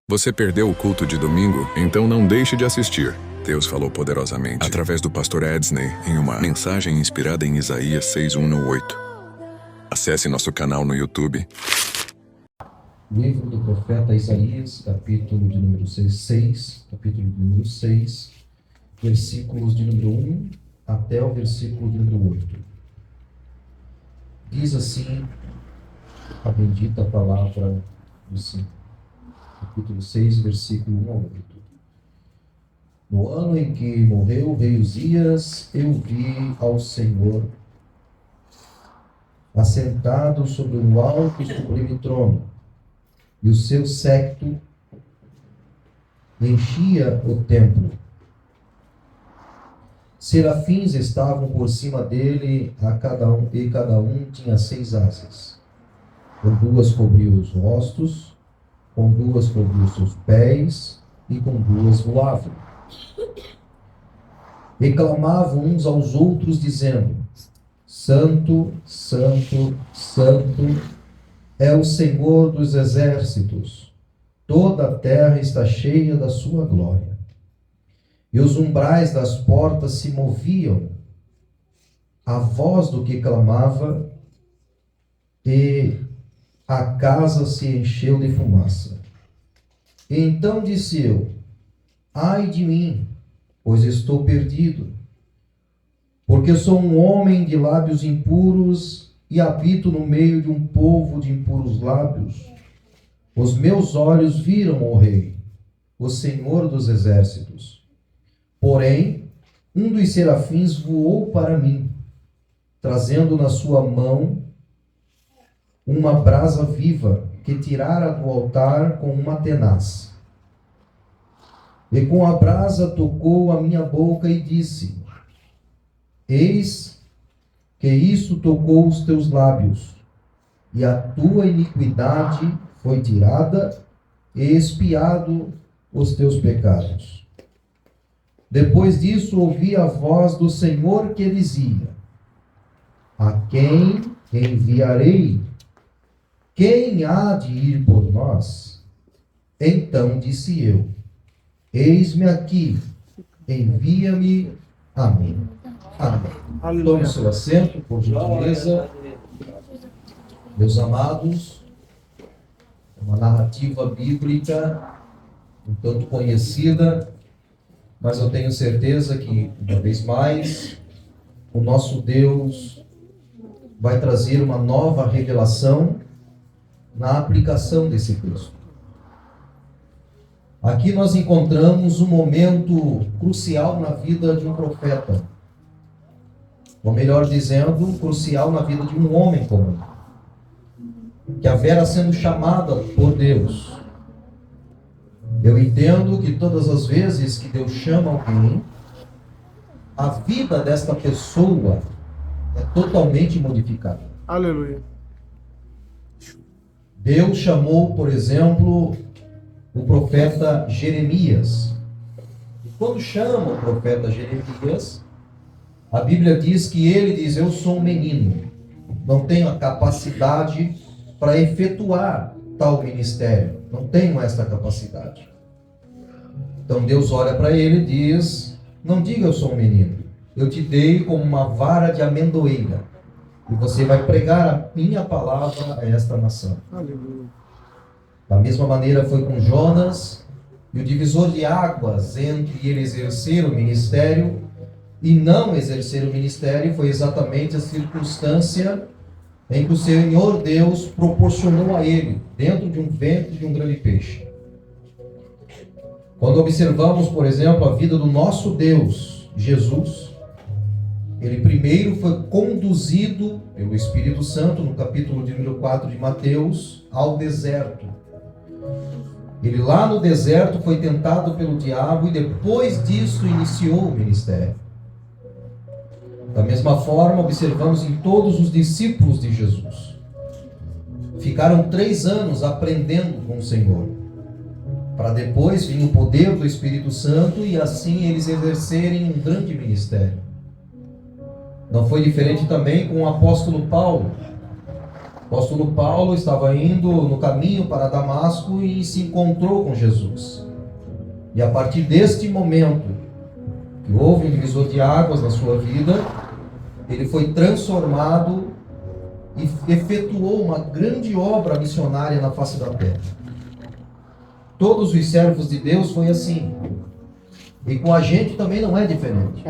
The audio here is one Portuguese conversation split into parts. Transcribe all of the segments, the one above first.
Você perdeu o culto de domingo? Então não deixe de assistir. Deus falou poderosamente através do pastor Edney em uma mensagem inspirada em Isaías 6:1-8. Acesse nosso canal no YouTube. Livro do profeta Isaías, capítulo de número 6, versículos de número 1 até o versículo de número 8. Diz assim a bendita palavra do Senhor. Capítulo 6, versículo 1 ao 8. No ano em que morreu o rei Uzias, eu vi ao Senhor assentado sobre um alto e sublime trono, e o seu séquito enchia o templo. Serafins estavam por cima dele, e cada um tinha 6 asas. Com 2 cobriu os rostos, com 2 cobriu os seus pés, e com 2 voavam. E clamavam uns aos outros, dizendo: Santo, Santo, Santo é o Senhor dos exércitos, toda a terra está cheia da sua glória. E os umbrais das portas se moviam à voz do que clamava, e a casa se encheu de fumaça. E então disse eu: ai de mim, pois estou perdido, porque sou um homem de lábios impuros e habito no meio de um povo de impuros lábios. Os meus olhos viram o Rei, o Senhor dos exércitos. Porém, um dos serafins voou para mim, trazendo na sua mão uma brasa viva que tirara do altar com uma tenaz. E com a brasa tocou a minha boca e disse: eis que isso tocou os teus lábios, e a tua iniquidade foi tirada, e expiado os teus pecados. Depois disso ouvi a voz do Senhor que dizia: a quem enviarei? Quem há de ir por nós? Então disse eu: eis-me aqui, envia-me a mim. Amém. Tome seu assento, por gentileza. Meus amados, é uma narrativa bíblica um tanto conhecida, mas eu tenho certeza que, uma vez mais, o nosso Deus vai trazer uma nova revelação na aplicação desse texto. Aqui nós encontramos um momento crucial na vida de um profeta. Ou melhor dizendo, crucial na vida de um homem comum, que haverá sendo chamada por Deus. Eu entendo que todas as vezes que Deus chama alguém, a vida desta pessoa é totalmente modificada. Aleluia. Deus chamou, por exemplo, o profeta Jeremias. E quando chama o profeta Jeremias, a Bíblia diz que ele diz: eu sou um menino, não tenho a capacidade para efetuar tal ministério, não tenho essa capacidade. Então Deus olha para ele e diz: não diga eu sou um menino, eu te dei como uma vara de amendoeira, e você vai pregar a minha palavra a esta nação. Aleluia. Da mesma maneira foi com Jonas, e o divisor de águas entre ele exercer o ministério e não exercer o ministério foi exatamente a circunstância em que o Senhor Deus proporcionou a ele, dentro de um ventre de um grande peixe. Quando observamos, por exemplo, a vida do nosso Deus, Jesus, ele primeiro foi conduzido pelo Espírito Santo, no capítulo de número 4 de Mateus, ao deserto. Ele lá no deserto foi tentado pelo diabo e depois disso iniciou o ministério. Da mesma forma, observamos em todos os discípulos de Jesus. Ficaram 3 anos aprendendo com o Senhor, para depois vir o poder do Espírito Santo e assim eles exercerem um grande ministério. Não foi diferente também com o apóstolo Paulo. O apóstolo Paulo estava indo no caminho para Damasco e se encontrou com Jesus. E a partir deste momento, que houve um divisor de águas na sua vida, ele foi transformado e efetuou uma grande obra missionária na face da terra. Todos os servos de Deus foi assim. E com a gente também não é diferente.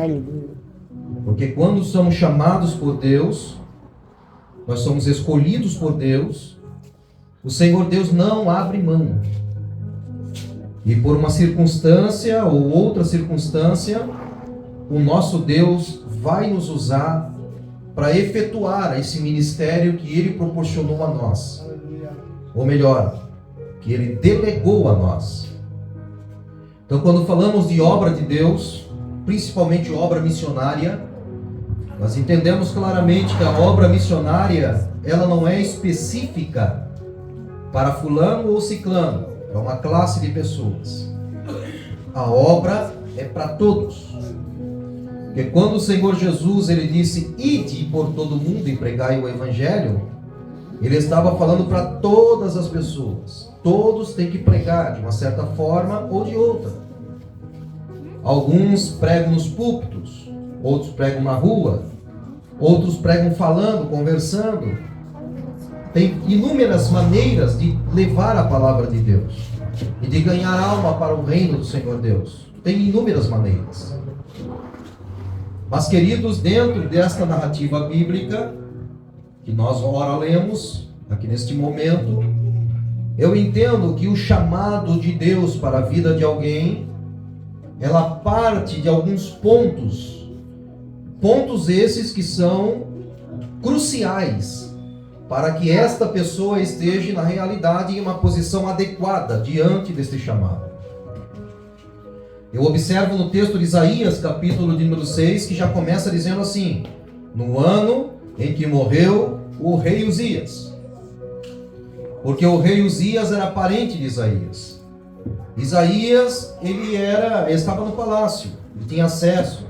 Porque quando somos chamados por Deus, nós somos escolhidos por Deus, o Senhor Deus não abre mão. E por uma circunstância ou outra circunstância, o nosso Deus vai nos usar para efetuar esse ministério que Ele proporcionou a nós. Ou melhor, que Ele delegou a nós. Então, quando falamos de obra de Deus, principalmente obra missionária, nós entendemos claramente que a obra missionária, ela não é específica para fulano ou ciclano, é uma classe de pessoas. A obra é para todos. Porque quando o Senhor Jesus, ele disse, ide por todo mundo e pregai o evangelho, ele estava falando para todas as pessoas. Todos têm que pregar de uma certa forma ou de outra. Alguns pregam nos púlpitos, outros pregam na rua, outros pregam falando, conversando. Tem inúmeras maneiras de levar a palavra de Deus e de ganhar alma para o reino do Senhor Deus. Tem inúmeras maneiras. Mas, queridos, dentro desta narrativa bíblica, que nós ora lemos aqui neste momento, eu entendo que o chamado de Deus para a vida de alguém, ela parte de alguns pontos esses que são cruciais para que esta pessoa esteja na realidade em uma posição adequada diante deste chamado. Eu observo no texto de Isaías, capítulo de número 6, que já começa dizendo assim: no ano em que morreu o rei Uzias. Porque o rei Uzias era parente de Isaías. Isaías, ele estava no palácio, ele tinha acesso.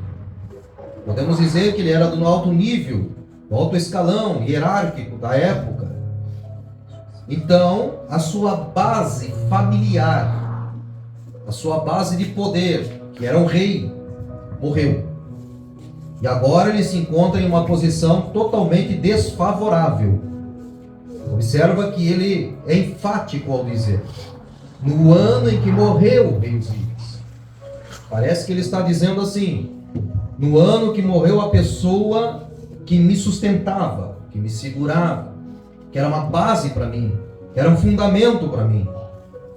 Podemos dizer que ele era do alto nível, do alto escalão hierárquico da época. Então, a sua base familiar, a sua base de poder, que era o rei, morreu. E agora ele se encontra em uma posição totalmente desfavorável. Observa que ele é enfático ao dizer: no ano em que morreu o rei Uzias. Parece que ele está dizendo assim: no ano que morreu a pessoa que me sustentava, que me segurava, que era uma base para mim, que era um fundamento para mim.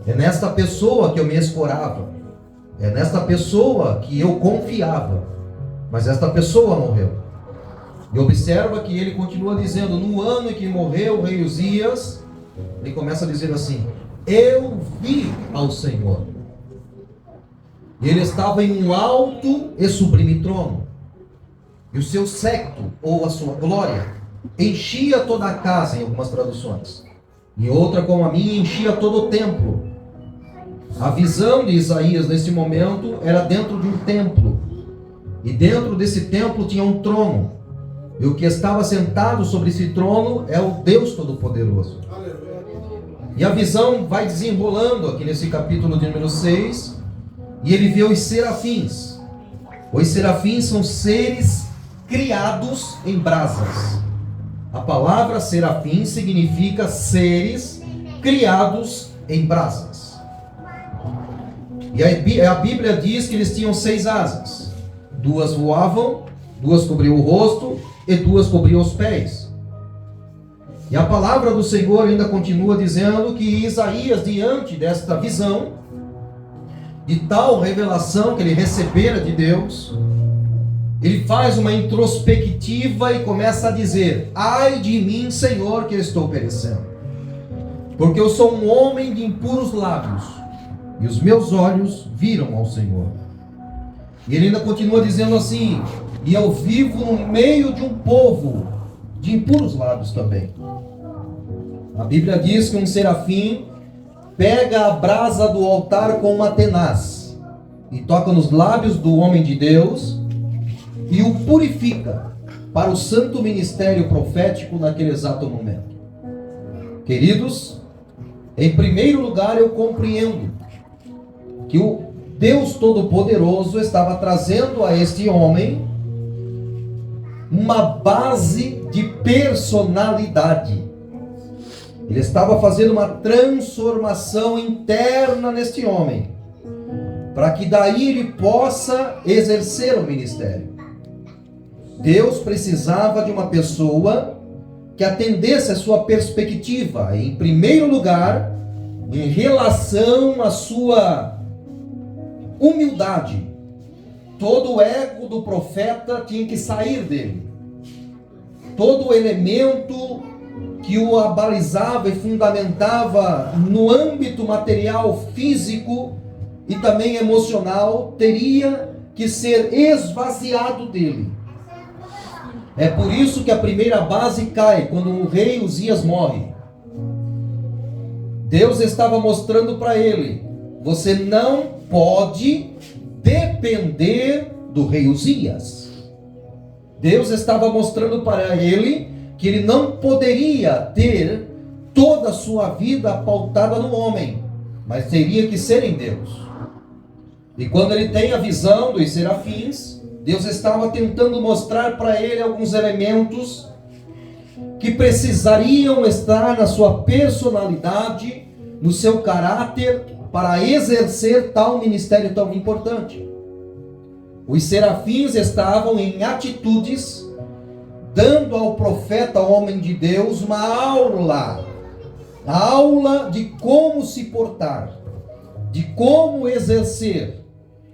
É nesta pessoa que eu me escorava, é nesta pessoa que eu confiava, mas esta pessoa morreu. E observa que ele continua dizendo: no ano em que morreu o rei Uzias, ele começa a dizer assim: eu vi ao Senhor. Ele estava em um alto e sublime trono, e o seu séquito, ou a sua glória, enchia toda a casa, em algumas traduções. Em outra, como a minha, enchia todo o templo. A visão de Isaías nesse momento era dentro de um templo, e dentro desse templo tinha um trono, e o que estava sentado sobre esse trono é o Deus Todo-Poderoso. E a visão vai desenrolando aqui nesse capítulo de número 6, e ele vê os serafins. Os serafins são seres criados em brasas. A palavra serafim significa seres criados em brasas. E a Bíblia diz que eles tinham 6 asas. 2 voavam, 2 cobriam o rosto e 2 cobriam os pés. E a palavra do Senhor ainda continua dizendo que Isaías, diante desta visão, de tal revelação que ele recebera de Deus, ele faz uma introspectiva e começa a dizer: ai de mim, Senhor, que eu estou perecendo, porque eu sou um homem de impuros lábios, e os meus olhos viram ao Senhor. E ele ainda continua dizendo assim: e eu vivo no meio de um povo de impuros lábios também. A Bíblia diz que um serafim pega a brasa do altar com uma tenaz e toca nos lábios do homem de Deus e o purifica para o santo ministério profético naquele exato momento. Queridos, em primeiro lugar eu compreendo que o Deus Todo-Poderoso estava trazendo a este homem uma base de personalidade. Ele estava fazendo uma transformação interna neste homem, para que daí ele possa exercer o ministério. Deus precisava de uma pessoa que atendesse a sua perspectiva, em primeiro lugar, em relação à sua humildade. Todo o ego do profeta tinha que sair dele. Todo o elemento que o abalizava e fundamentava no âmbito material, físico e também emocional, teria que ser esvaziado dele. É por isso que a primeira base cai quando o rei Uzias morre. Deus estava mostrando para ele: você não pode depender do rei Uzias. Deus estava mostrando para ele que ele não poderia ter toda a sua vida pautada no homem, mas teria que ser em Deus. E quando ele tem a visão dos serafins, Deus estava tentando mostrar para ele alguns elementos que precisariam estar na sua personalidade, no seu caráter, para exercer tal ministério tão importante. Os serafins estavam em atitudes, dando ao profeta, homem de Deus, uma aula de como se portar, de como exercer,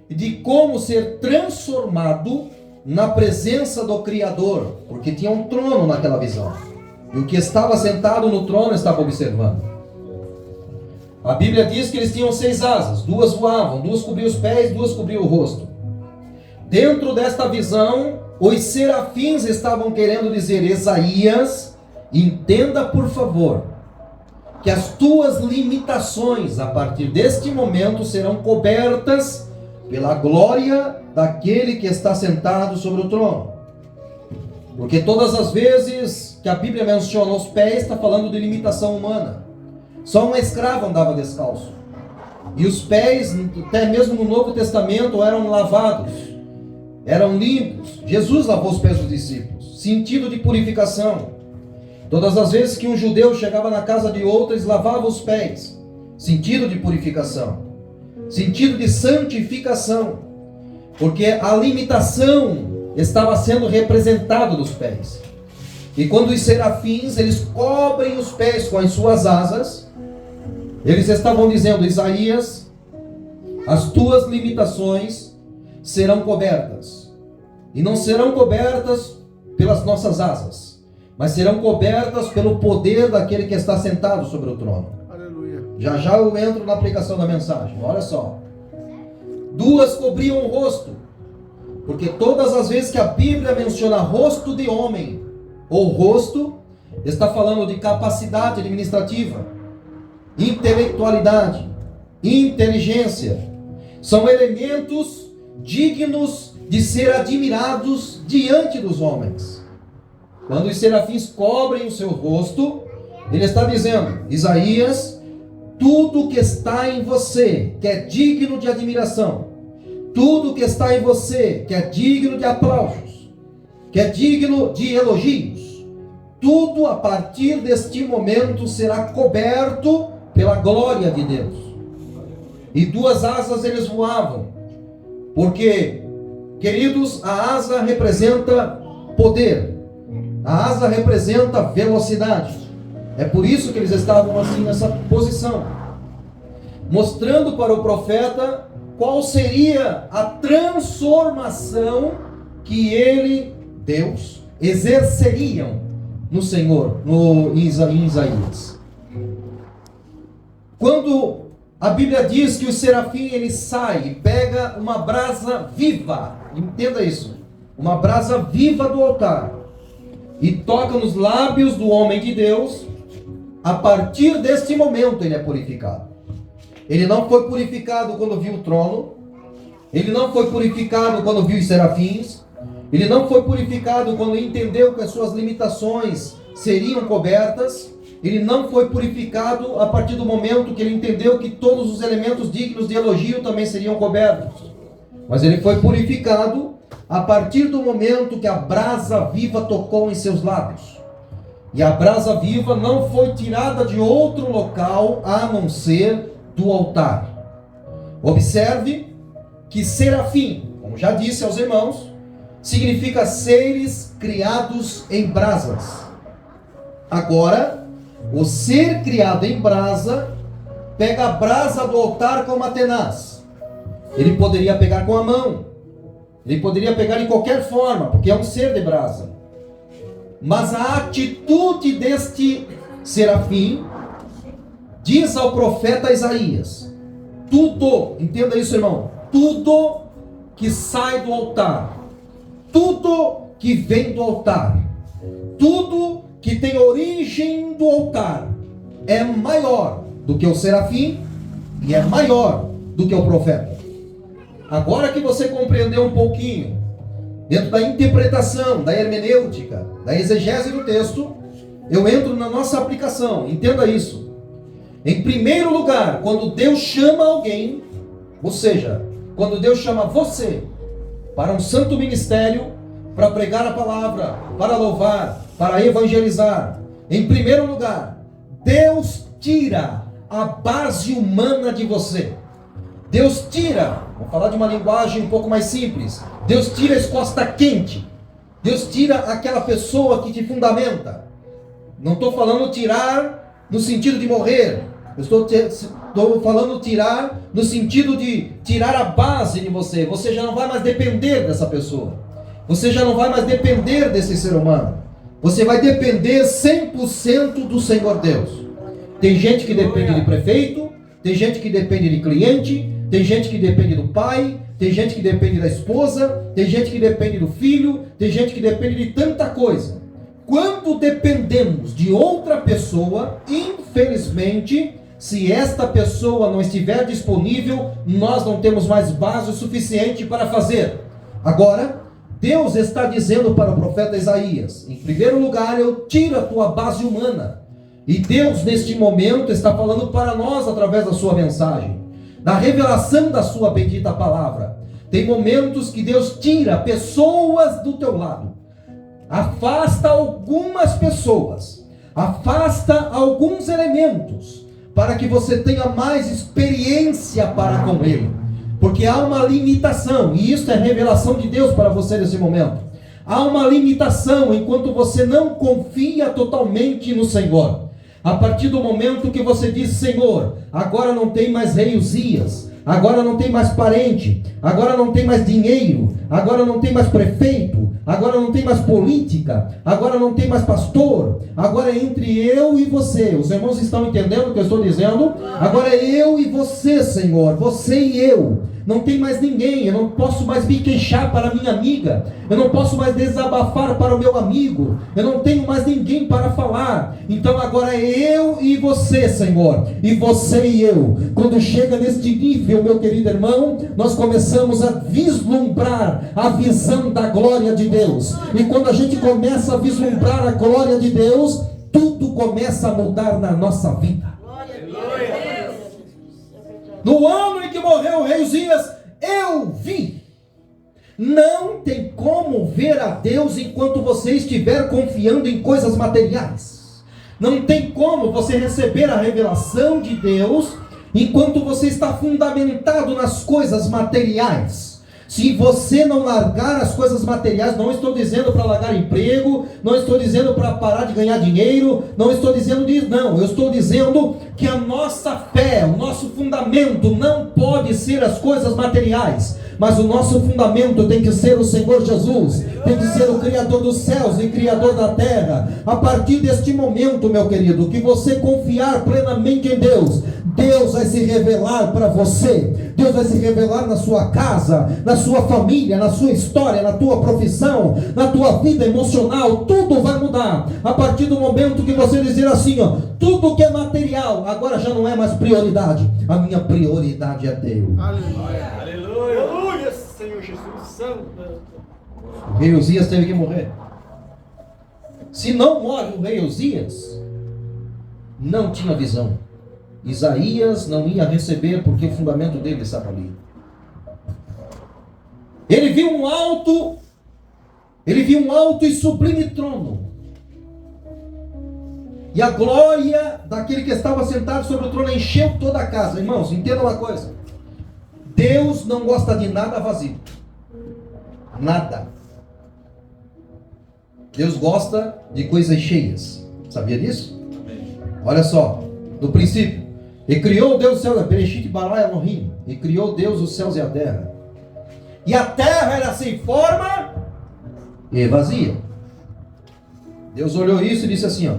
de como ser transformado na presença do Criador, porque tinha um trono naquela visão, e o que estava sentado no trono estava observando. A Bíblia diz que eles tinham 6 asas, 2 voavam, 2 cobriam os pés, 2 cobriam o rosto. Dentro desta visão, os serafins estavam querendo dizer: Isaías, entenda por favor, que as tuas limitações a partir deste momento serão cobertas pela glória daquele que está sentado sobre o trono. Porque todas as vezes que a Bíblia menciona os pés, está falando de limitação humana. Só um escravo andava descalço. E os pés, até mesmo no Novo Testamento, eram lavados, eram limpos. Jesus lavou os pés dos discípulos. Sentido de purificação. Todas as vezes que um judeu chegava na casa de outro, eles lavavam os pés. Sentido de purificação. Sentido de santificação. Porque a limitação estava sendo representada nos pés. E quando os serafins, eles cobrem os pés com as suas asas, eles estavam dizendo: Isaías, as tuas limitações serão cobertas. E não serão cobertas pelas nossas asas, mas serão cobertas pelo poder daquele que está sentado sobre o trono. Aleluia. Já eu entro na aplicação da mensagem. Olha só. 2 cobriam o rosto, porque todas as vezes que a Bíblia menciona rosto de homem ou rosto, está falando de capacidade administrativa, intelectualidade, inteligência. São elementos dignos de ser admirados diante dos homens. Quando os serafins cobrem o seu rosto, ele está dizendo: Isaías, tudo que está em você que é digno de admiração, tudo que está em você que é digno de aplausos, que é digno de elogios, tudo a partir deste momento será coberto pela glória de Deus. E 2 asas eles voavam, porque, queridos, a asa representa poder, a asa representa velocidade. É por isso que eles estavam assim nessa posição, mostrando para o profeta qual seria a transformação que ele, Deus, exerceriam no Senhor, em Isaías. Quando a Bíblia diz que o serafim ele sai e pega uma brasa viva, entenda isso, uma brasa viva do altar, e toca nos lábios do homem de Deus, a partir deste momento ele é purificado. Ele não foi purificado quando viu o trono, ele não foi purificado quando viu os serafins, ele não foi purificado quando entendeu que as suas limitações seriam cobertas, ele não foi purificado a partir do momento que ele entendeu que todos os elementos dignos de elogio também seriam cobertos. Mas ele foi purificado a partir do momento que a brasa viva tocou em seus lábios. E a brasa viva não foi tirada de outro local a não ser do altar. Observe que serafim, como já disse aos irmãos, significa seres criados em brasas. Agora, o ser criado em brasa pega a brasa do altar com uma tenaz. Ele poderia pegar com a mão, ele poderia pegar de qualquer forma, porque é um ser de brasa. Mas a atitude deste serafim diz ao profeta Isaías: tudo, entenda isso, irmão, tudo que sai do altar, tudo que vem do altar, tudo que tem origem do altar, é maior do que o serafim e é maior do que o profeta. Agora que você compreendeu um pouquinho, dentro da interpretação, da hermenêutica, da exegese do texto, eu entro na nossa aplicação. Entenda isso. Em primeiro lugar, quando Deus chama alguém, ou seja, quando Deus chama você para um santo ministério, para pregar a palavra, para louvar, para evangelizar, em primeiro lugar, Deus tira a base humana de você. Deus tira, vou falar de uma linguagem um pouco mais simples, Deus tira a escosta quente, Deus tira aquela pessoa que te fundamenta. Não estou falando tirar no sentido de morrer, eu estou falando tirar no sentido de tirar a base de você. Você já não vai mais depender dessa pessoa, você já não vai mais depender desse ser humano, você vai depender 100% do Senhor Deus. Tem gente que depende de prefeito, tem gente que depende de cliente, tem gente que depende do pai, tem gente que depende da esposa, tem gente que depende do filho, tem gente que depende de tanta coisa. Quando dependemos de outra pessoa, infelizmente, se esta pessoa não estiver disponível, nós não temos mais base o suficiente para fazer. Agora, Deus está dizendo para o profeta Isaías: em primeiro lugar, eu tiro a tua base humana. E Deus, neste momento, está falando para nós através da sua mensagem, da revelação da sua bendita palavra. Tem momentos que Deus tira pessoas do teu lado, afasta algumas pessoas, afasta alguns elementos, para que você tenha mais experiência para com Ele, porque há uma limitação, e isso é revelação de Deus para você nesse momento. Há uma limitação enquanto você não confia totalmente no Senhor. A partir do momento que você diz: Senhor, agora não tem mais rei Uzias, agora não tem mais parente, agora não tem mais dinheiro, agora não tem mais prefeito, agora não tem mais política, agora não tem mais pastor, agora é entre eu e você. Os irmãos estão entendendo o que eu estou dizendo? Agora é eu e você, Senhor, você e eu. Não tem mais ninguém, eu não posso mais me queixar para a minha amiga, eu não posso mais desabafar para o meu amigo, eu não tenho mais ninguém para falar. Então agora é eu e você, Senhor, e você e eu. Quando chega neste nível, meu querido irmão, nós começamos a vislumbrar a visão da glória de Deus. E quando a gente começa a vislumbrar a glória de Deus, tudo começa a mudar na nossa vida. No ano em que morreu o rei Uzias, eu vi. Não tem como ver a Deus enquanto você estiver confiando em coisas materiais. Não tem como você receber a revelação de Deus enquanto você está fundamentado nas coisas materiais. Se você não largar as coisas materiais, não estou dizendo para largar emprego, não estou dizendo para parar de ganhar dinheiro, não estou dizendo disso, não. Eu estou dizendo que a nossa fé, o nosso fundamento não pode ser as coisas materiais, mas o nosso fundamento tem que ser o Senhor Jesus, tem que ser o Criador dos céus e Criador da terra. A partir deste momento, meu querido, que você confiar plenamente em Deus, Deus vai se revelar para você, Deus vai se revelar na sua casa, na sua família, na sua história, na tua profissão, na tua vida emocional. Tudo vai mudar a partir do momento que você dizer assim, ó: tudo que é material agora já não é mais prioridade, a minha prioridade é Deus. Aleluia, aleluia, aleluia, Senhor Jesus Santo. O rei Uzias teve que morrer. Se não morre o rei Uzias, não tinha visão. Isaías não ia receber porque o fundamento dele estava ali. Ele viu um alto e sublime trono. E a glória daquele que estava sentado sobre o trono encheu toda a casa. Irmãos, entenda uma coisa. Deus não gosta de nada vazio. Nada. Deus gosta de coisas cheias. Sabia disso? Olha só. No princípio. E criou Deus os céus. Bereshit bara Elohim. E criou Deus os céus e a terra. E a terra era sem forma e vazia. Deus olhou isso e disse assim, ó,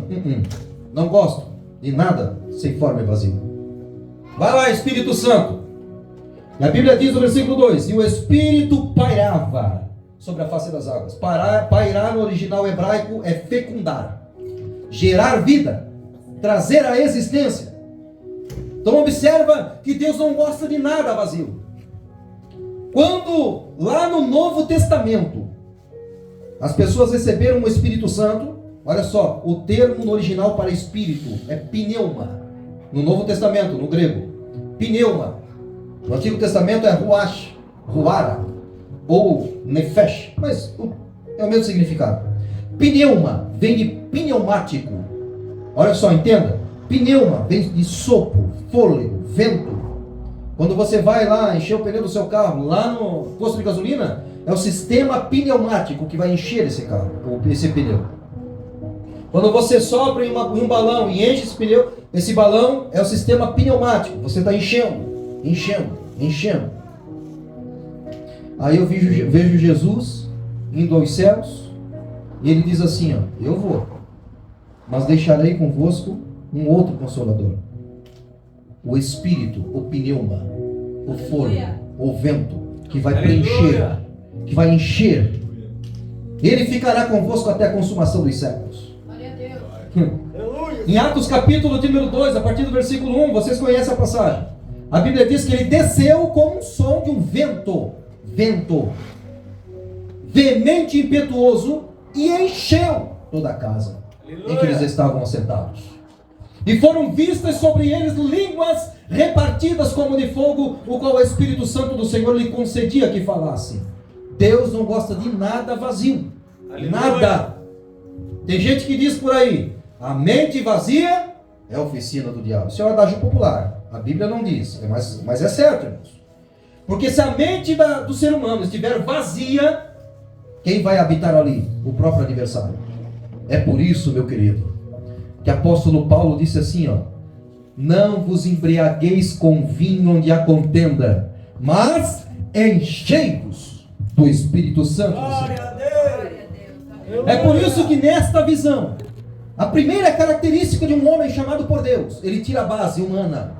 não gosto de nada sem forma e vazio. Vai lá, Espírito Santo. E a Bíblia diz no versículo 2, e o Espírito pairava sobre a face das águas. Pairar no original hebraico é fecundar, gerar vida, trazer à existência. Então observa que Deus não gosta de nada vazio. Quando lá no Novo Testamento as pessoas receberam o Espírito Santo, olha só, o termo no original para espírito é pneuma. No Novo Testamento, no grego, pneuma. No Antigo Testamento é ruach, ruara, ou nefesh, mas é o mesmo significado. Pneuma vem de pneumático. Olha só, entenda. Pneuma vem de sopro, fôlego, vento. Quando você vai lá encher o pneu do seu carro, lá no posto de gasolina, é o sistema pneumático que vai encher esse carro, ou esse pneu. Quando você sopra em um balão e enche esse pneu, esse balão é o sistema pneumático. Você está enchendo. Aí eu vejo Jesus indo aos céus e ele diz assim, ó, eu vou, mas deixarei convosco um outro Consolador. O Espírito, o pneuma, o fôlego, o vento, que vai preencher, que vai encher. Ele ficará convosco até a consumação dos séculos. Em Atos capítulo número 2, a partir do versículo 1, vocês conhecem a passagem. A Bíblia diz que ele desceu com um som de um vento, veemente e impetuoso, e encheu toda a casa em que eles estavam assentados. E foram vistas sobre eles línguas repartidas como de fogo, o qual o Espírito Santo do Senhor lhe concedia que falasse. Deus não gosta de nada vazio. Aleluia. Nada. Tem gente que diz por aí, a mente vazia é a oficina do diabo. Isso é um adágio popular. A Bíblia não diz, mas é certo, irmãos. Porque se a mente do ser humano estiver vazia, quem vai habitar ali? O próprio adversário. É por isso, meu querido, que o apóstolo Paulo disse assim, ó, não vos embriagueis com vinho onde há contenda, mas enchei-vos do Espírito Santo. Glória a Deus. É por isso que nesta visão, a primeira característica de um homem chamado por Deus, ele tira a base humana.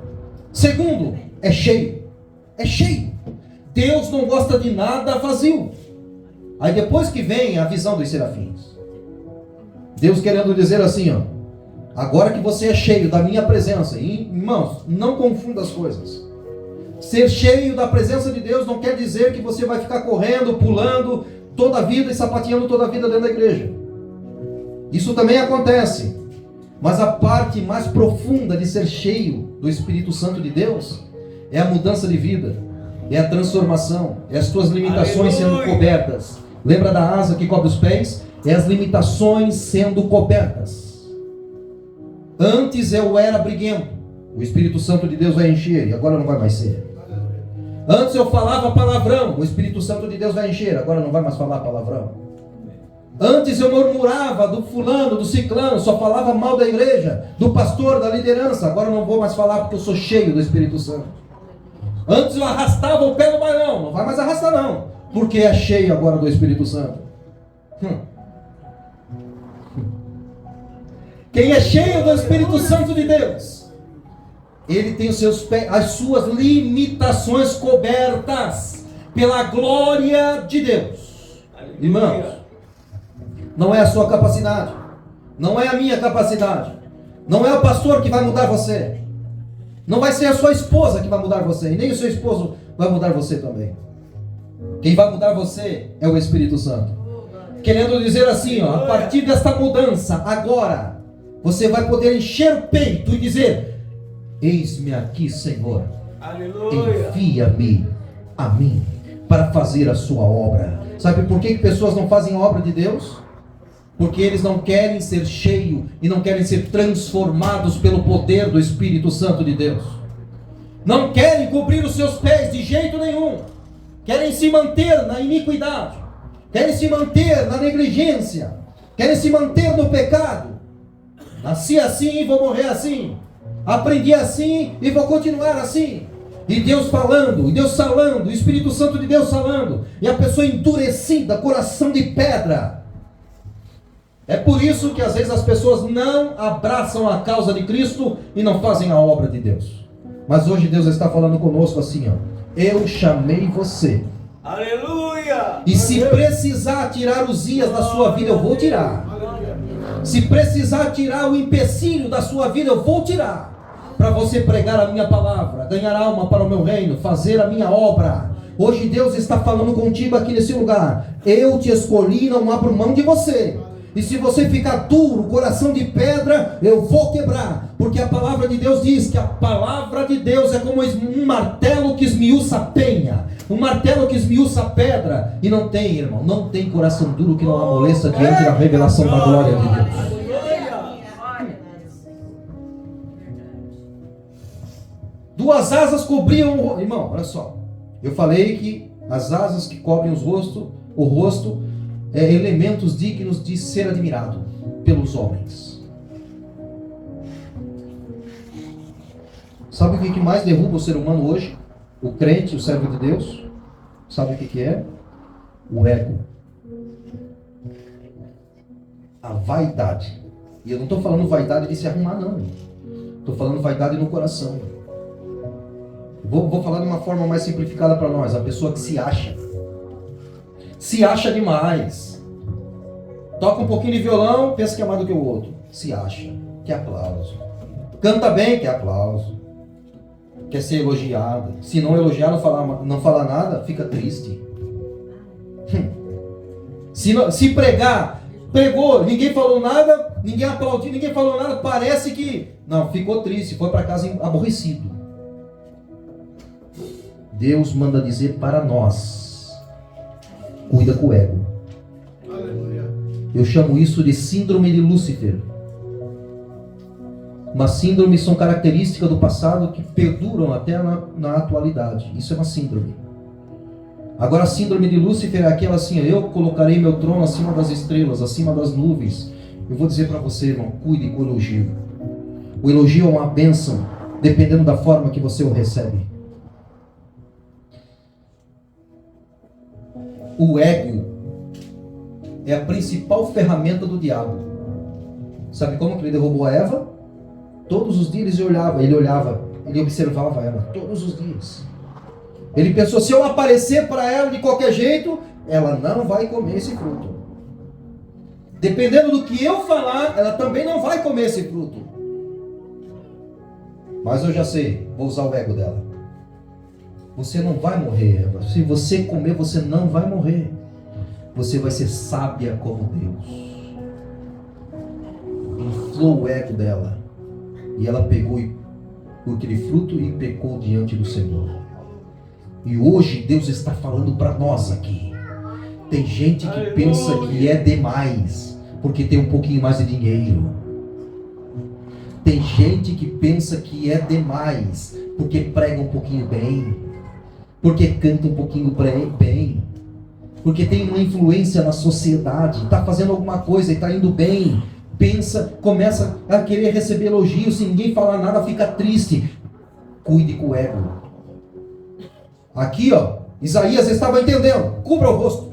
Segundo, é cheio. Deus não gosta de nada vazio. Aí depois que vem a visão dos serafins, Deus querendo dizer assim, ó, agora que você é cheio da minha presença, e, irmãos, não confunda as coisas. Ser cheio da presença de Deus não quer dizer que você vai ficar correndo, pulando toda a vida e sapateando toda a vida dentro da igreja. Isso também acontece. Mas a parte mais profunda de ser cheio do Espírito Santo de Deus é a mudança de vida, é a transformação, é as tuas limitações sendo cobertas. Lembra da asa que cobre os pés? É as limitações sendo cobertas. Antes eu era briguento, o Espírito Santo de Deus vai encher, e agora não vai mais ser. Antes eu falava palavrão, o Espírito Santo de Deus vai encher, agora não vai mais falar palavrão. Antes eu murmurava do fulano, do ciclano, só falava mal da igreja, do pastor, da liderança, agora não vou mais falar porque eu sou cheio do Espírito Santo. Antes eu arrastava o pé no balão, não vai mais arrastar não, porque é cheio agora do Espírito Santo. Quem é cheio do Espírito Santo de Deus, ele tem as suas limitações cobertas pela glória de Deus. Irmãos, não é a sua capacidade, não é a minha capacidade, não é o pastor que vai mudar você, não vai ser a sua esposa que vai mudar você, e nem o seu esposo vai mudar você também. Quem vai mudar você é o Espírito Santo. Querendo dizer assim, ó, a partir desta mudança, agora, Você vai poder encher o peito e dizer: eis-me aqui, Senhor. Aleluia. Envia-me a mim para fazer a sua obra. Sabe por que pessoas não fazem a obra de Deus? Porque eles não querem ser cheios e não querem ser transformados pelo poder do Espírito Santo de Deus. Não querem cobrir os seus pés de jeito nenhum. Querem se manter na iniquidade. Querem se manter na negligência. Querem se manter no pecado. Nasci assim e vou morrer assim. Aprendi assim e vou continuar assim. E Deus falando, e Deus falando, o Espírito Santo de Deus falando, e a pessoa endurecida, coração de pedra. É por isso que às vezes as pessoas não abraçam a causa de Cristo e não fazem a obra de Deus. Mas hoje Deus está falando conosco assim, ó: eu chamei você. Aleluia. E se precisar tirar os dias da sua vida, eu vou tirar. Se precisar tirar o empecilho da sua vida, eu vou tirar. Para você pregar a minha palavra, ganhar alma para o meu reino, fazer a minha obra. Hoje Deus está falando contigo aqui nesse lugar. Eu te escolhi, não abro mão de você. E se você ficar duro, coração de pedra, eu vou quebrar. Porque a palavra de Deus diz que a palavra de Deus é como um martelo que esmiuça a penha. Um martelo que esmiuça a pedra. E não tem, irmão, não tem coração duro que não amoleça diante da revelação da glória de Deus. Duas asas cobriam, irmão, olha só. Eu falei que as asas que cobrem o rosto, elementos dignos de ser admirado pelos homens. Sabe o que mais derruba o ser humano hoje? O crente, o servo de Deus. Sabe o que é? O ego. A vaidade. E eu não estou falando vaidade de se arrumar, não. Estou falando vaidade no coração. Vou falar de uma forma mais simplificada para nós. A pessoa que se acha. Se acha demais. Toca um pouquinho de violão, pensa que é mais do que o outro. Se acha. Quer aplauso. Canta bem, quer aplauso. Quer ser elogiado. Se não elogiar, não falar nada, fica triste. Se pregar, pregou, ninguém falou nada, ninguém aplaudiu, ninguém falou nada, parece que... Não, ficou triste, foi para casa aborrecido. Deus manda dizer para nós: cuida com o ego. Aleluia. Eu chamo isso de síndrome de Lúcifer. Uma síndrome são características do passado que perduram até na atualidade. Isso é uma síndrome. Agora a síndrome de Lúcifer é aquela assim: eu colocarei meu trono acima das estrelas, acima das nuvens. Eu vou dizer para você, irmão, cuide com o elogio. O elogio é uma bênção, dependendo da forma que você o recebe. O ego é a principal ferramenta do diabo. Sabe como que ele derrubou a Eva? Todos os dias ele observava ela, todos os dias. Ele pensou: se eu aparecer para ela de qualquer jeito, ela não vai comer esse fruto. Dependendo do que eu falar, ela também não vai comer esse fruto. Mas eu já sei, vou usar o ego dela. Você não vai morrer, Eva. Se você comer, você não vai morrer. Você vai ser sábia como Deus. Inflou o ego dela. E ela pegou aquele fruto e pecou diante do Senhor. E hoje Deus está falando para nós aqui. Tem gente que pensa que é demais porque tem um pouquinho mais de dinheiro. Tem gente que pensa que é demais porque prega um pouquinho bem, porque canta um pouquinho bem, porque tem uma influência na sociedade, está fazendo alguma coisa e está indo bem, pensa, começa a querer receber elogios, se ninguém falar nada fica triste. Cuide com o ego. Aqui ó, Isaías estava entendendo: cubra o rosto,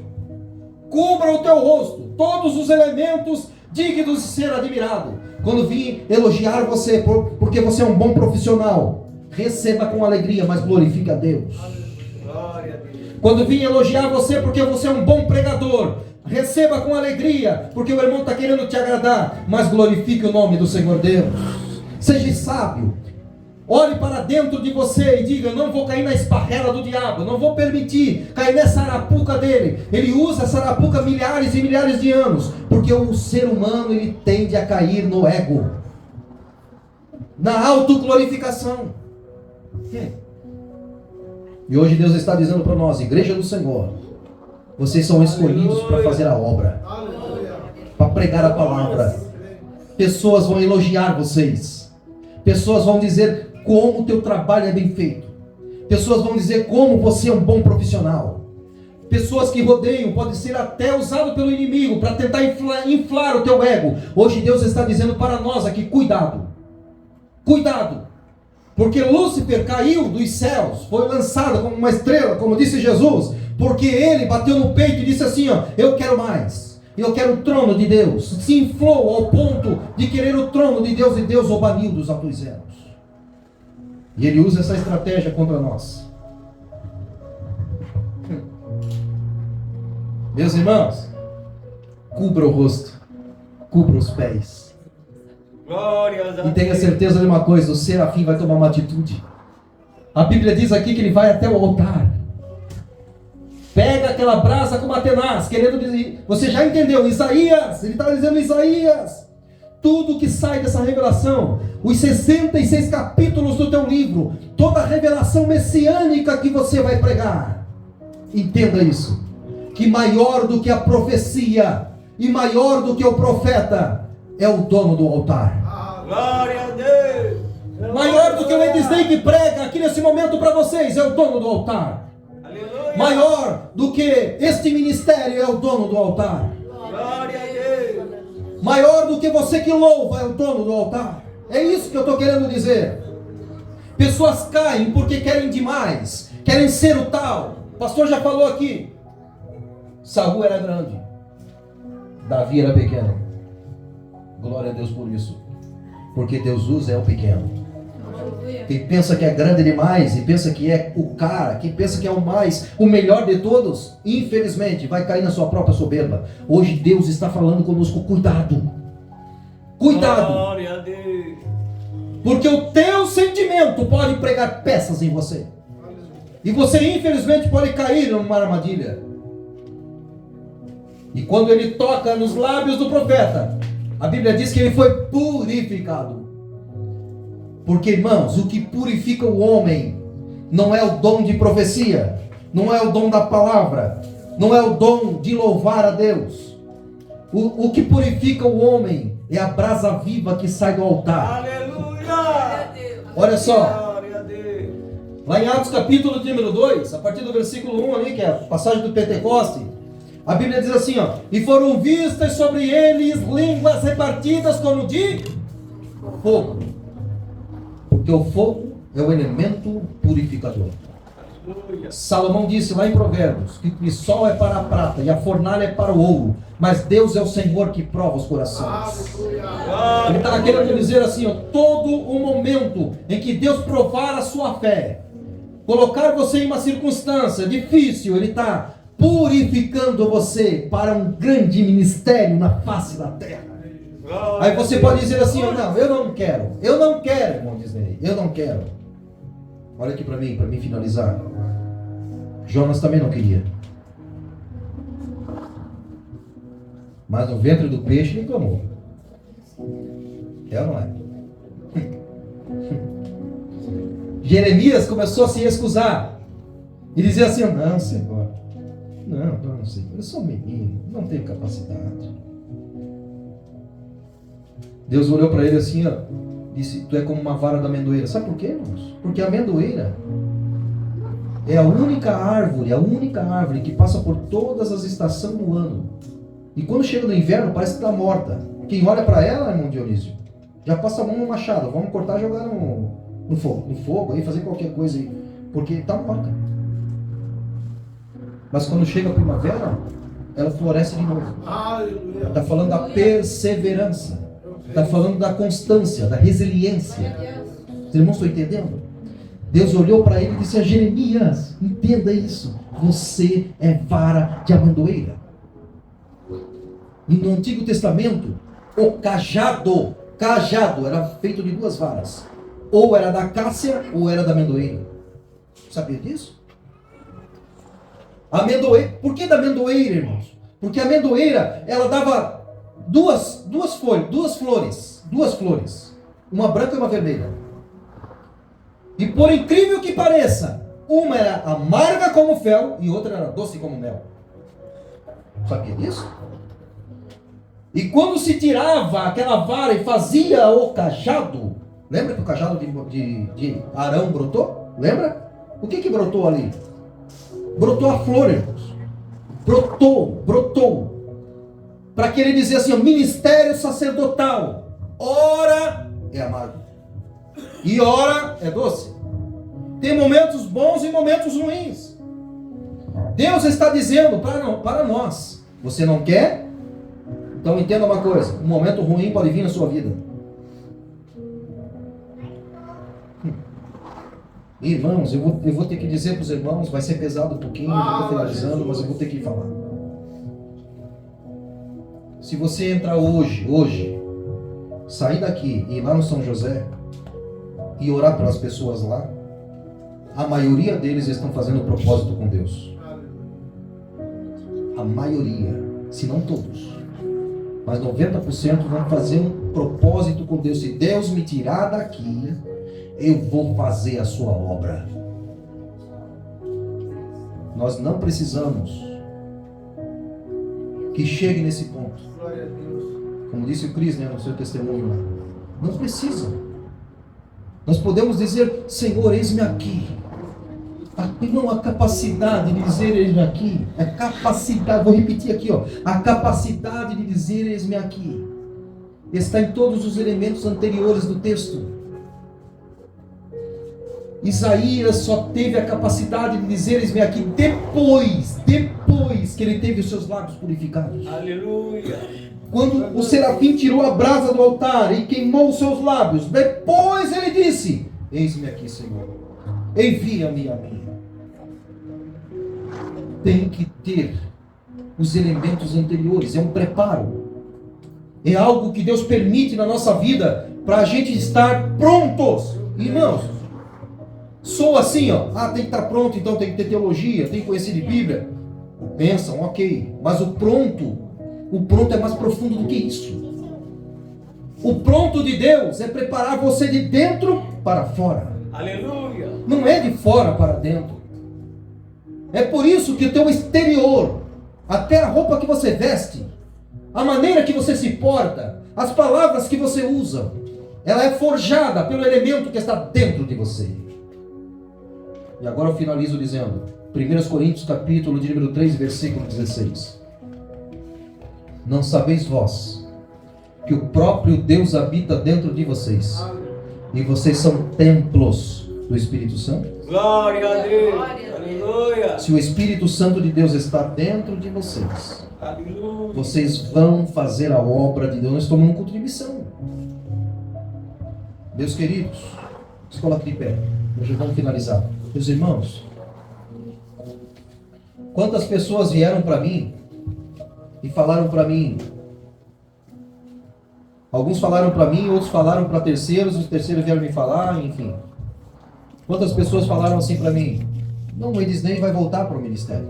cubra o teu rosto, todos os elementos dignos de ser admirado. Quando vim elogiar você porque você é um bom profissional, receba com alegria, mas glorifique a Deus. Quando vim elogiar você porque você é um bom pregador, receba com alegria, porque o irmão está querendo te agradar, mas glorifique o nome do Senhor Deus. Seja sábio. Olhe para dentro de você e diga: não vou cair na esparrela do diabo, não vou permitir cair nessa arapuca dele. Ele usa essa arapuca milhares e milhares de anos, porque o ser humano ele tende a cair no ego. na autoglorificação. E hoje Deus está dizendo para nós, igreja do Senhor, vocês são escolhidos para fazer a obra, para pregar a palavra. Pessoas vão elogiar vocês. Pessoas vão dizer como o teu trabalho é bem feito. Pessoas vão dizer como você é um bom profissional. Pessoas que rodeiam podem ser até usado pelo inimigo para tentar inflar o teu ego. Hoje Deus está dizendo para nós aqui, cuidado. Cuidado. Porque Lúcifer caiu dos céus, foi lançado como uma estrela, como disse Jesus, porque ele bateu no peito e disse assim, ó, eu quero mais, eu quero o trono de Deus. Se inflou ao ponto de querer o trono de Deus, e Deus o baniu dos altos céus. E ele usa essa estratégia contra nós. Meus irmãos, cubra o rosto, cubra os pés. E tenha certeza de uma coisa, o serafim vai tomar uma atitude. A Bíblia diz aqui que ele vai até o altar. Pega aquela brasa com uma tenaz, querendo dizer, você já entendeu, Isaías, ele está dizendo Isaías, tudo que sai dessa revelação, os 66 capítulos do teu livro, toda a revelação messiânica que você vai pregar, entenda isso, que maior do que a profecia, e maior do que o profeta, é o dono do altar. Glória a Deus. Maior do que o Edisney que prega aqui nesse momento para vocês, é o dono do altar. Aleluia. Maior do que este ministério é o dono do altar. Glória a Deus. Maior do que você que louva é o dono do altar. É isso que eu estou querendo dizer. Pessoas caem porque querem demais, querem ser o tal. O pastor já falou aqui. Saul era grande, Davi era pequeno. Glória a Deus por isso. Porque Deus usa o pequeno. Quem pensa que é grande demais e pensa que é o cara, quem pensa que é o melhor de todos, infelizmente vai cair na sua própria soberba. Hoje Deus está falando conosco, cuidado. Cuidado. Glória a Deus. Porque o teu sentimento pode pregar peças em você. E você infelizmente pode cair numa armadilha. E quando ele toca nos lábios do profeta, a Bíblia diz que ele foi purificado. Porque, irmãos, o que purifica o homem não é o dom de profecia, não é o dom da palavra, não é o dom de louvar a Deus. O que purifica o homem é a brasa viva que sai do altar. Aleluia. Olha só, Glória a Deus. lá em Atos capítulo número 2, a partir do versículo 1 ali, que é a passagem do Pentecoste, a Bíblia diz assim, ó, e foram vistas sobre eles línguas repartidas como de fogo. Porque o fogo é o elemento purificador. Aleluia. Salomão disse lá em Provérbios que o sol é para a prata e a fornalha é para o ouro, mas Deus é o Senhor que prova os corações. Ele está querendo dizer assim, ó, todo o momento em que Deus provar a sua fé, colocar você em uma circunstância difícil, Ele está purificando você para um grande ministério na face da terra. Aí você pode dizer assim, não, eu não quero, irmão Disney, eu não quero. Olha aqui para mim finalizar. Jonas também não queria. Mas no ventre do peixe ele clamou. É ou não é? Jeremias começou a se excusar e dizia assim, não, Senhor, não, Senhor, eu sou um menino, não tenho capacidade. Deus olhou para ele assim, ó, disse, tu é como uma vara da amendoeira. Sabe por quê, irmãos? Porque a amendoeira é a única árvore que passa por todas as estações do ano. E quando chega no inverno, parece que está morta. Quem olha para ela, irmão Dionísio, já passa a mão no machado, vamos cortar e jogar no fogo, aí fazer qualquer coisa aí, porque está morta. Mas quando chega a primavera, ela floresce de novo. Está falando da perseverança. Está falando da constância, da resiliência. Os irmãos estão entendendo? Deus olhou para ele e disse a Jeremias, entenda isso, você é vara de amendoeira. E no Antigo Testamento, o cajado era feito de duas varas. Ou era da cássia ou era da amendoeira. Sabia disso? Amendoeira. Por que da amendoeira, irmãos? Porque a amendoeira, ela dava duas flores. Uma branca e uma vermelha. E por incrível que pareça, uma era amarga como fel e outra era doce como mel. Sabia disso? E quando se tirava aquela vara e fazia o cajado, lembra que o cajado de Arão brotou? Lembra? O que brotou ali? Brotou a flor, irmãos. Brotou. Para querer dizer assim, o ministério sacerdotal. Ora é amargo. E ora é doce. Tem momentos bons e momentos ruins. Deus está dizendo para nós, você não quer? Então entenda uma coisa, um momento ruim pode vir na sua vida. Irmãos, eu vou ter que dizer para os irmãos, vai ser pesado um pouquinho, eu estou finalizando, mas eu vou ter que falar. Se você entrar hoje, sair daqui e ir lá no São José e orar pelas pessoas lá, a maioria deles estão fazendo propósito com Deus. A maioria, se não todos. Mas 90% vão fazer um propósito com Deus. Se Deus me tirar daqui, eu vou fazer a sua obra. Nós não precisamos que chegue nesse ponto. Como disse o Cris, no seu testemunho lá. Não precisa. Nós podemos dizer, Senhor, eis-me aqui. Não, a capacidade de dizer eis-me aqui. A capacidade, vou repetir aqui, a capacidade de dizer eis-me aqui está em todos os elementos anteriores do texto. Isaías só teve a capacidade de dizer eis-me aqui depois que ele teve os seus lábios purificados. Aleluia. Quando o serafim tirou a brasa do altar e queimou os seus lábios, depois ele disse, eis-me aqui, Senhor, envia-me a mim. Tem que ter os elementos anteriores, é um preparo. É algo que Deus permite na nossa vida para a gente estar prontos. Irmãos, sou assim, tem que estar pronto, então tem que ter teologia, tem que conhecer de Bíblia. Pensam, ok, mas o pronto é mais profundo do que isso. O pronto de Deus é preparar você de dentro para fora. Aleluia. Não é de fora para dentro. É por isso que o teu exterior, até a roupa que você veste, a maneira que você se porta, as palavras que você usa, ela é forjada pelo elemento que está dentro de você. E agora eu finalizo dizendo, 1 Coríntios capítulo de número 3, versículo 16. Não sabeis vós que o próprio Deus habita dentro de vocês, e vocês são templos do Espírito Santo? Glória a Deus. Aleluia. Se o Espírito Santo de Deus está dentro de vocês, Aleluia. vocês vão fazer a obra de Deus. Nós estamos num culto de missão. Meus queridos, se coloque de pé. Hoje vamos finalizar. Meus irmãos, quantas pessoas vieram para mim e falaram para mim? Alguns falaram para mim, outros falaram para terceiros, os terceiros vieram me falar, enfim. Quantas pessoas falaram assim para mim? Não, o Ednei vai voltar para o ministério.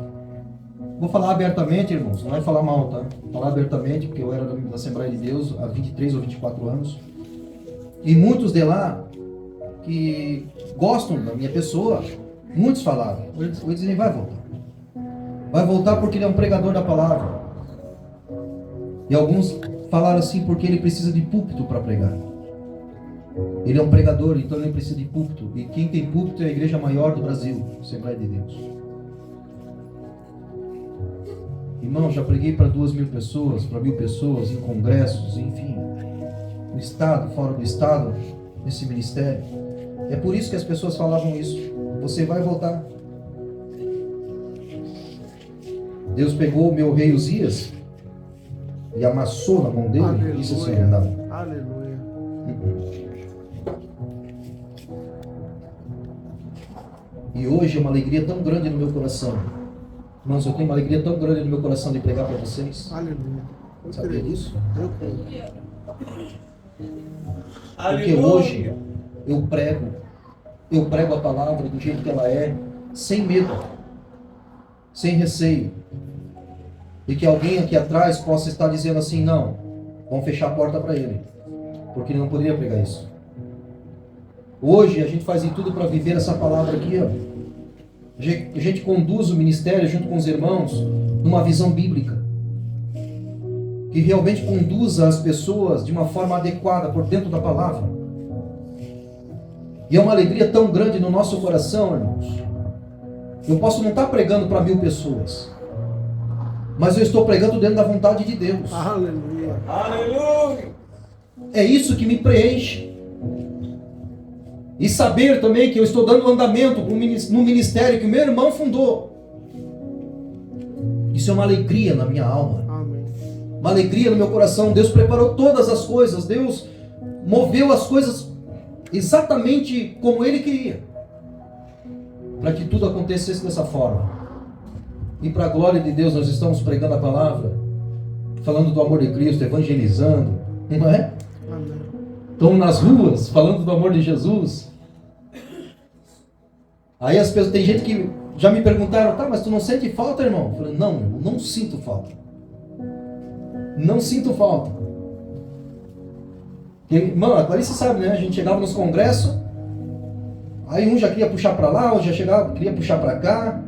Vou falar abertamente, irmãos, não é falar mal, tá? Vou falar abertamente, porque eu era da Assembleia de Deus há 23 ou 24 anos. E muitos de lá, que gostam da minha pessoa, muitos falaram, o Ednei vai voltar. Vai voltar porque ele é um pregador da palavra. E alguns falaram assim porque ele precisa de púlpito para pregar. Ele é um pregador, então ele precisa de púlpito. E quem tem púlpito é a igreja maior do Brasil, Assembleia de Deus. Irmão, já preguei para 2.000 pessoas, para 1.000 pessoas, em congressos, enfim. No estado, fora do estado, nesse ministério. É por isso que as pessoas falavam isso. Você vai voltar. Deus pegou o meu rei Uzias e amassou na mão dele. Aleluia. Isso assim, não. Aleluia. E hoje é uma alegria tão grande no meu coração. Irmãos, eu tenho uma alegria tão grande no meu coração de pregar para vocês. Aleluia. Sabia disso? Eu creio. Porque hoje eu prego a palavra do jeito que ela é, sem medo, sem receio. E que alguém aqui atrás possa estar dizendo assim, não, vamos fechar a porta para ele, porque ele não poderia pregar isso. Hoje a gente faz em tudo para viver essa palavra aqui, ó. A gente conduz o ministério junto com os irmãos numa visão bíblica, que realmente conduza as pessoas de uma forma adequada por dentro da palavra. E é uma alegria tão grande no nosso coração, irmãos. Eu posso não estar pregando para 1000 pessoas, mas eu estou pregando dentro da vontade de Deus. Aleluia. Aleluia. É isso que me preenche. E saber também que eu estou dando andamento no ministério que o meu irmão fundou. Isso é uma alegria na minha alma. Amém. Uma alegria no meu coração. Deus preparou todas as coisas. Deus moveu as coisas exatamente como Ele queria, para que tudo acontecesse dessa forma. E para a glória de Deus nós estamos pregando a palavra, falando do amor de Cristo, evangelizando, não é? Amém. Estamos nas ruas falando do amor de Jesus. Aí as pessoas, tem gente que já me perguntaram, tá, mas tu não sente falta, irmão? Eu falei, não sinto falta. Não sinto falta. Irmão, a Clarice sabe, né? A gente chegava nos congressos, aí um já queria puxar para lá, outro já chegava, queria puxar para cá.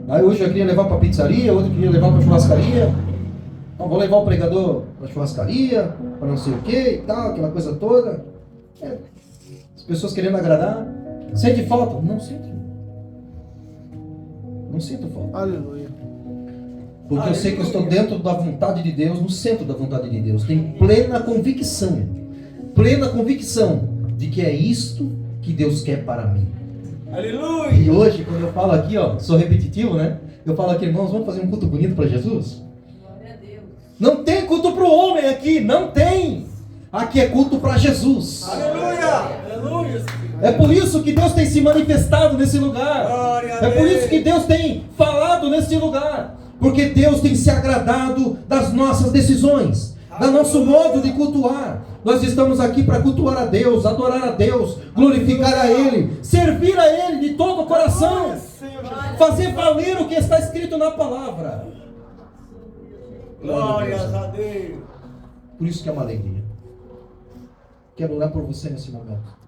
Aí hoje já queria levar para pizzaria, outro queria levar para churrascaria. Então vou levar o pregador para churrascaria, para não sei o que e tal, aquela coisa toda. As pessoas querendo agradar. Sente falta? Não sinto. Não sinto falta. Aleluia. Porque eu sei que eu estou dentro da vontade de Deus, no centro da vontade de Deus. Tenho plena convicção de que é isto que Deus quer para mim. Aleluia. E hoje, quando eu falo aqui, ó, sou repetitivo, né? Eu falo aqui, irmãos, vamos fazer um culto bonito para Jesus? Glória a Deus. Não tem culto para o homem aqui, não tem. Aqui é culto para Jesus. Aleluia. Aleluia. É por isso que Deus tem se manifestado nesse lugar. Glória a É por Deus. isso que Deus tem falado nesse lugar. Porque Deus tem se agradado das nossas decisões, do nosso modo de cultuar. Nós estamos aqui para cultuar a Deus, adorar a Deus, glorificar a Ele, servir a Ele de todo o coração, Senhor Jesus. fazer valer o que está escrito na palavra. Glórias a Deus. Por isso que é uma alegria. Quero orar por você nesse momento.